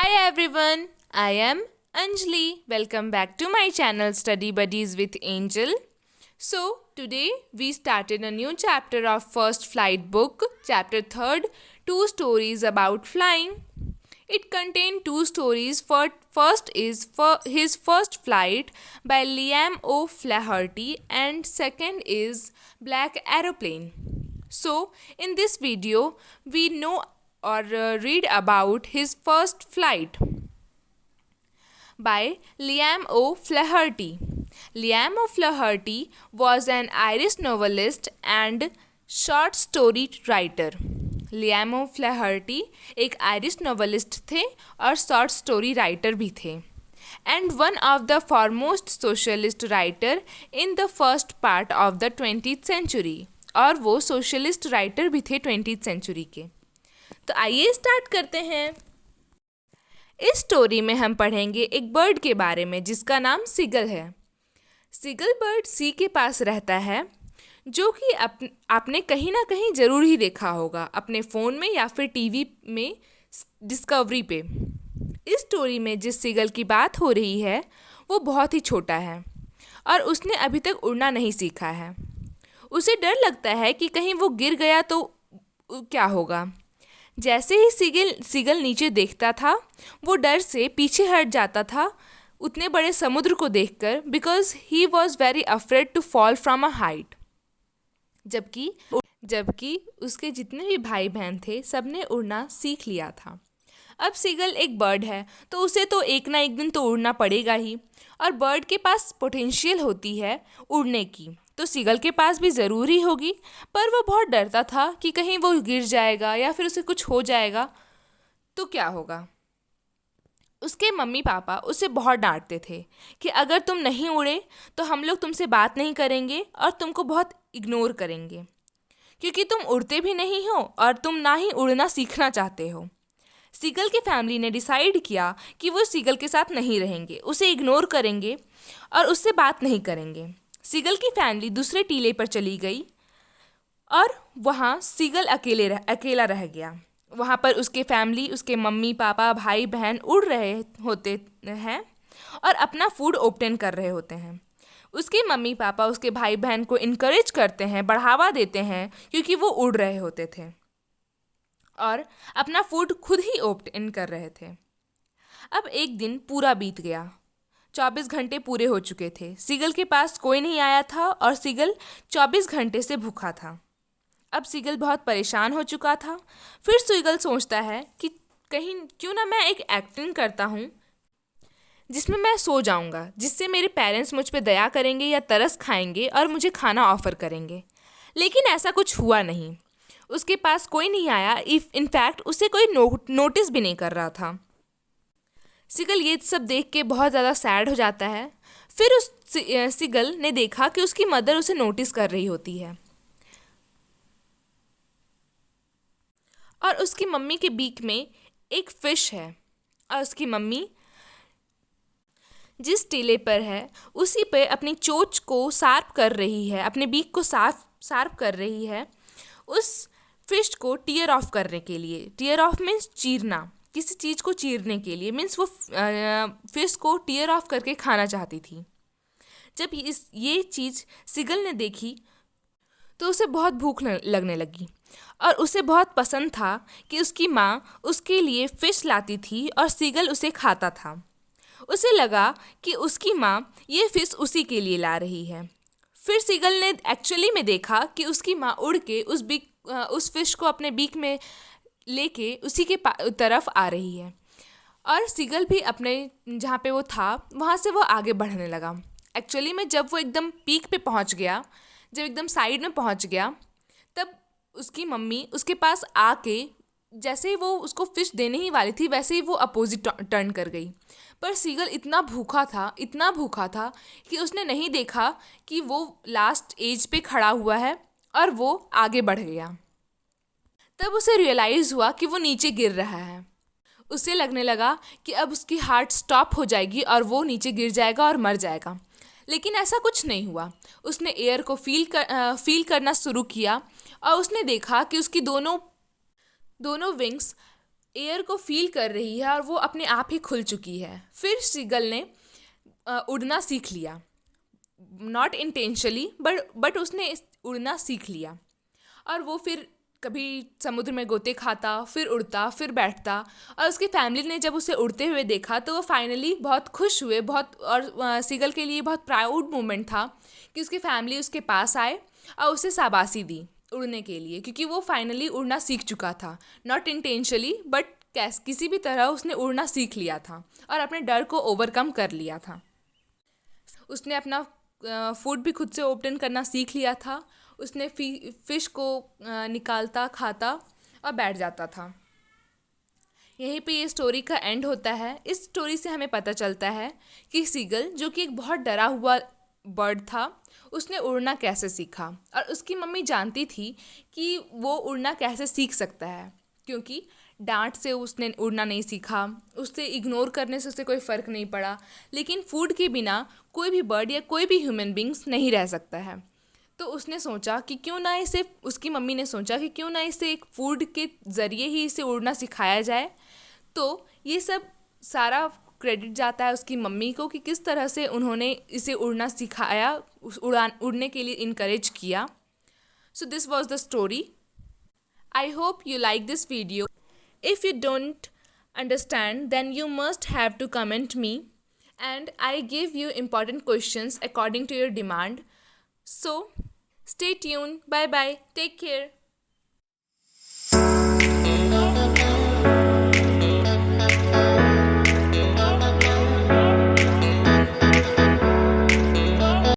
Hi everyone, I am Anjali. Welcome back to my channel Study Buddies with Angel. So, today we started a new chapter of First Flight book, chapter 3rd, Two Stories About Flying. It contained two stories. First is for his first flight by Liam O'Flaherty and second is Black Aeroplane. So, in this video, we know or read about his first flight by Liam O'Flaherty. Liam O'Flaherty was an Irish novelist and short story writer. Liam O'Flaherty एक Irish novelist थे और short story writer भी थे and one of the foremost socialist writer in the first part of the 20th century. और वो socialist writer भी थे 20th century के। तो आइए स्टार्ट करते हैं। इस स्टोरी में हम पढ़ेंगे एक बर्ड के बारे में जिसका नाम सीगल है। सीगल बर्ड सी के पास रहता है, जो कि आपने कहीं ना कहीं ज़रूर ही देखा होगा, अपने फ़ोन में या फिर टीवी में डिस्कवरी पे। इस स्टोरी में जिस सीगल की बात हो रही है वो बहुत ही छोटा है और उसने अभी तक उड़ना नहीं सीखा है। उसे डर लगता है कि कहीं वो गिर गया तो क्या होगा। जैसे ही सीगल नीचे देखता था वो डर से पीछे हट जाता था उतने बड़े समुद्र को देखकर, because he was very afraid to fall from a height. जबकि उसके जितने भी भाई बहन थे सबने उड़ना सीख लिया था। अब सीगल एक बर्ड है तो उसे तो एक ना एक दिन तो उड़ना पड़ेगा ही, और बर्ड के पास पोटेंशियल होती है उड़ने की, तो सीगल के पास भी ज़रूरी होगी। पर वो बहुत डरता था कि कहीं वो गिर जाएगा या फिर उसे कुछ हो जाएगा तो क्या होगा। उसके मम्मी पापा उसे बहुत डांटते थे कि अगर तुम नहीं उड़े तो हम लोग तुमसे बात नहीं करेंगे और तुमको बहुत इग्नोर करेंगे, क्योंकि तुम उड़ते भी नहीं हो और तुम ना ही उड़ना सीखना चाहते हो। सीगल की फैमिली ने डिसाइड किया कि वो सीगल के साथ नहीं रहेंगे, उसे इग्नोर करेंगे और उससे बात नहीं करेंगे। सीगल की फैमिली दूसरे टीले पर चली गई और वहाँ सीगल अकेला रह गया। वहाँ पर उसके फैमिली, उसके मम्मी पापा भाई बहन उड़ रहे होते हैं और अपना फूड ऑब्टेन कर रहे होते हैं। उसके मम्मी पापा उसके भाई बहन को इनकरेज करते हैं, बढ़ावा देते हैं, क्योंकि वो उड़ रहे होते थे और अपना फूड खुद ही ऑब्टेन कर रहे थे। अब एक दिन पूरा बीत गया, 24 घंटे पूरे हो चुके थे। सीगल के पास कोई नहीं आया था और सीगल 24 घंटे से भूखा था। अब सीगल बहुत परेशान हो चुका था। फिर सीगल सोचता है कि कहीं क्यों ना मैं एक एक्टिंग करता हूँ जिसमें मैं सो जाऊँगा, जिससे मेरे पेरेंट्स मुझ पे दया करेंगे या तरस खाएंगे और मुझे खाना ऑफ़र करेंगे। लेकिन ऐसा कुछ हुआ नहीं। उसके पास कोई नहीं आया, इनफैक्ट उसे कोई नोटिस भी नहीं कर रहा था। सीगल ये सब देख के बहुत ज़्यादा सैड हो जाता है। फिर उस सीगल ने देखा कि उसकी मदर उसे नोटिस कर रही होती है और उसकी मम्मी के बीक में एक फ़िश है और उसकी मम्मी जिस टीले पर है उसी पे अपनी चोंच को शार्प कर रही है, अपने बीक को शार्प कर रही है उस फिश को टीयर ऑफ करने के लिए। टीयर ऑफ मीन्स चीरना, किसी चीज़ को चीरने के लिए, मीन्स वो फिश को टीयर ऑफ करके खाना चाहती थी। जब ये चीज़ सीगल ने देखी तो उसे बहुत भूख लगने लगी और उसे बहुत पसंद था कि उसकी माँ उसके लिए फ़िश लाती थी और सीगल उसे खाता था। उसे लगा कि उसकी माँ ये फ़िश उसी के लिए ला रही है। फिर सीगल ने एक्चुअली में देखा कि उसकी माँ उड़ के उस फ़िश को अपने बीक में लेके उसी के तरफ आ रही है और सीगल भी अपने जहाँ पे वो था वहाँ से वो आगे बढ़ने लगा। एक्चुअली में जब वो एकदम पीक पे पहुँच गया, जब एकदम साइड में पहुँच गया, तब उसकी मम्मी उसके पास आके जैसे ही वो उसको फ़िश देने ही वाली थी वैसे ही वो अपोजिट टर्न कर गई। पर सीगल इतना भूखा था कि उसने नहीं देखा कि वो लास्ट एज पे खड़ा हुआ है और वो आगे बढ़ गया। तब उसे रियलाइज़ हुआ कि वो नीचे गिर रहा है। उसे लगने लगा कि अब उसकी हार्ट स्टॉप हो जाएगी और वो नीचे गिर जाएगा और मर जाएगा, लेकिन ऐसा कुछ नहीं हुआ। उसने एयर को फील करना शुरू किया और उसने देखा कि उसकी दोनों विंग्स एयर को फील कर रही है और वो अपने आप ही खुल चुकी है। फिर सीगल ने उड़ना सीख लिया, नॉट इंटेंशनली बट उसने उड़ना सीख लिया। और वो फिर कभी समुद्र में गोते खाता, फिर उड़ता, फिर बैठता। और उसकी फैमिली ने जब उसे उड़ते हुए देखा तो वो फाइनली बहुत खुश हुए, बहुत। और सीगल के लिए बहुत प्राउड मोमेंट था कि उसकी फैमिली उसके पास आए और उसे शाबाशी दी उड़ने के लिए, क्योंकि वो फाइनली उड़ना सीख चुका था, नॉट इंटेंशनली बट किसी भी तरह उसने उड़ना सीख लिया था और अपने डर को ओवरकम कर लिया था। उसने अपना फूड भी खुद से ओपन करना सीख लिया था। उसने फिश को निकालता, खाता और बैठ जाता था। यहीं पे ये स्टोरी का एंड होता है। इस स्टोरी से हमें पता चलता है कि सीगल, जो कि एक बहुत डरा हुआ बर्ड था, उसने उड़ना कैसे सीखा। और उसकी मम्मी जानती थी कि वो उड़ना कैसे सीख सकता है, क्योंकि डांट से उसने उड़ना नहीं सीखा, उससे इग्नोर करने से उसे कोई फ़र्क नहीं पड़ा। लेकिन फूड के बिना कोई भी बर्ड या कोई भी ह्यूमन बींग्स नहीं रह सकता है। तो उसने सोचा कि क्यों ना इसे, उसकी मम्मी ने सोचा कि क्यों ना इसे एक फूड के ज़रिए ही इसे उड़ना सिखाया जाए। तो ये सब सारा क्रेडिट जाता है उसकी मम्मी को कि किस तरह से उन्होंने इसे उड़ना सिखाया, उड़ने के लिए इनकरेज किया। So this was the story. I hope you like this video. If you don't understand, then you must have to comment me, and I give you important questions according to your demand. So, stay tuned. Bye bye. Take care.